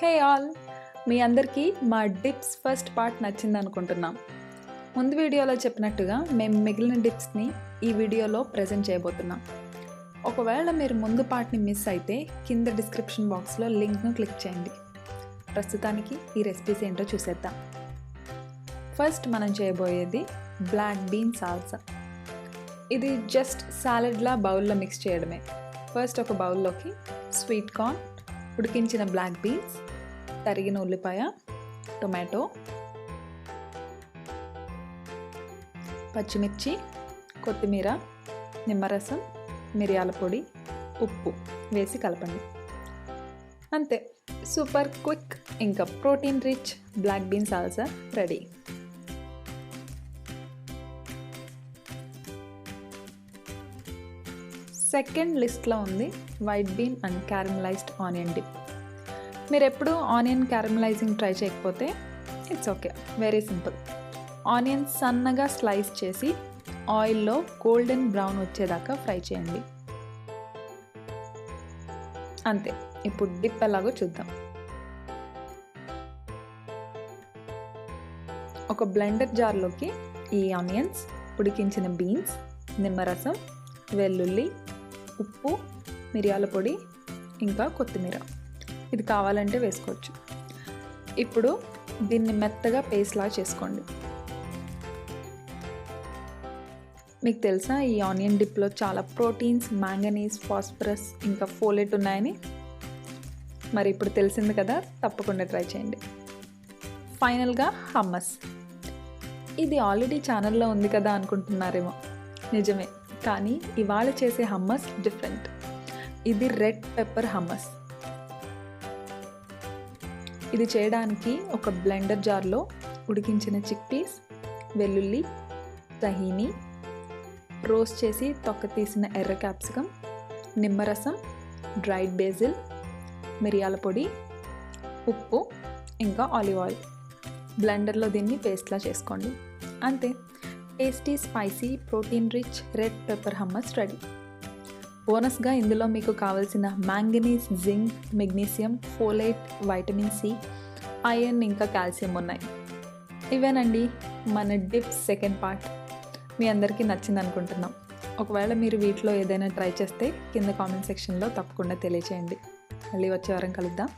Hey all, మీ అందరికీ మా dips first part నచ్చింది అనుకుంటున్నాం. ముందు వీడియోలో చెప్పినట్టుగా మేము మిగిలిన డిప్స్ని ఈ వీడియోలో ప్రజెంట్ చేయబోతున్నాం. ఒకవేళ మీరు ముందు పార్ట్ని మిస్ అయితే కింద డిస్క్రిప్షన్ బాక్స్లో లింక్ను క్లిక్ చేయండి. ప్రస్తుతానికి ఈ రెసిపీస్ ఏంటో చూసేద్దాం. ఫస్ట్ మనం చేయబోయేది బ్లాక్ బీన్ సాల్సా. ఇది జస్ట్ సాలెడ్లా బౌల్లో మిక్స్ చేయడమే. ఫస్ట్ ఒక బౌల్లోకి స్వీట్ కార్న్, ఉడికించిన బ్లాక్ బీన్స్, తరిగిన ఉల్లిపాయ, టొమాటో, పచ్చిమిర్చి, కొత్తిమీర, నిమ్మరసం, మిరియాల పొడి, ఉప్పు వేసి కలపండి. అంతే, సూపర్ క్విక్ ఇంకా protein rich black bean salsa ready. Second లిస్ట్లో ఉంది white bean and caramelised onion dip. మీరు ఎప్పుడు ఆనియన్ క్యారమలైజింగ్ ట్రై చేయకపోతే it's okay, very simple. Onion సన్నగా స్లైస్ చేసి ఆయిల్లో గోల్డెన్ బ్రౌన్ వచ్చేదాకా ఫ్రై చేయండి. అంతే, ఇప్పుడు డిప్ ఎలాగో చూద్దాం. ఒక బ్లెండర్ జార్లోకి ఈ ఆనియన్స్, ఉడికించిన బీన్స్, నిమ్మరసం, వెల్లుల్లి, ఉప్పు, మిరియాల పొడి ఇంకా కొత్తిమీర, ఇది కావాలంటే వేసుకోవచ్చు. ఇప్పుడు దీన్ని మెత్తగా పేస్ట్లా చేసుకోండి. మీకు తెలుసా ఈ ఆనియన్ డిప్లో చాలా ప్రోటీన్స్, మ్యాంగనీస్, ఫాస్ఫరస్ ఇంకా ఫోలేట్ ఉన్నాయని? మరి ఇప్పుడు తెలిసింది కదా, తప్పకుండా ట్రై చేయండి. ఫైనల్గా హమ్మస్. ఇది ఆల్రెడీ ఛానల్లో ఉంది కదా అనుకుంటున్నారేమో. నిజమే, కానీ ఇవాళ చేసే హమ్మస్ డిఫరెంట్. ఇది రెడ్ పెప్పర్ హమ్మస్. ఇది చేయడానికి ఒక బ్లెండర్ జార్లో ఉడికించిన చిక్పీస్, వెల్లుల్లి, తహీని, రోస్ట్ చేసి తొక్క తీసిన ఎర్ర క్యాప్సికమ్, నిమ్మరసం, డ్రైడ్ బాజిల్, మిరియాల పొడి, ఉప్పు ఇంకా ఆలివ్ ఆయిల్, బ్లెండర్లో దీన్ని పేస్ట్లా చేసుకోండి. అంతే, tasty, spicy, protein rich red pepper hummus ready. బోనస్గా ఇందులో మీకు కావాల్సిన manganese, zinc, magnesium, folate, vitamin C, iron ఇంకా కాల్షియం ఉన్నాయి. ఇవేనండి మన డిప్స్ సెకండ్ పార్ట్. మీ అందరికీ నచ్చింది అనుకుంటున్నాం. ఒకవేళ మీరు వీటిలో ఏదైనా ట్రై చేస్తే కింద కామెంట్ సెక్షన్లో తప్పకుండా తెలియచేయండి. మళ్ళీ వచ్చే వారం కలుద్దాం.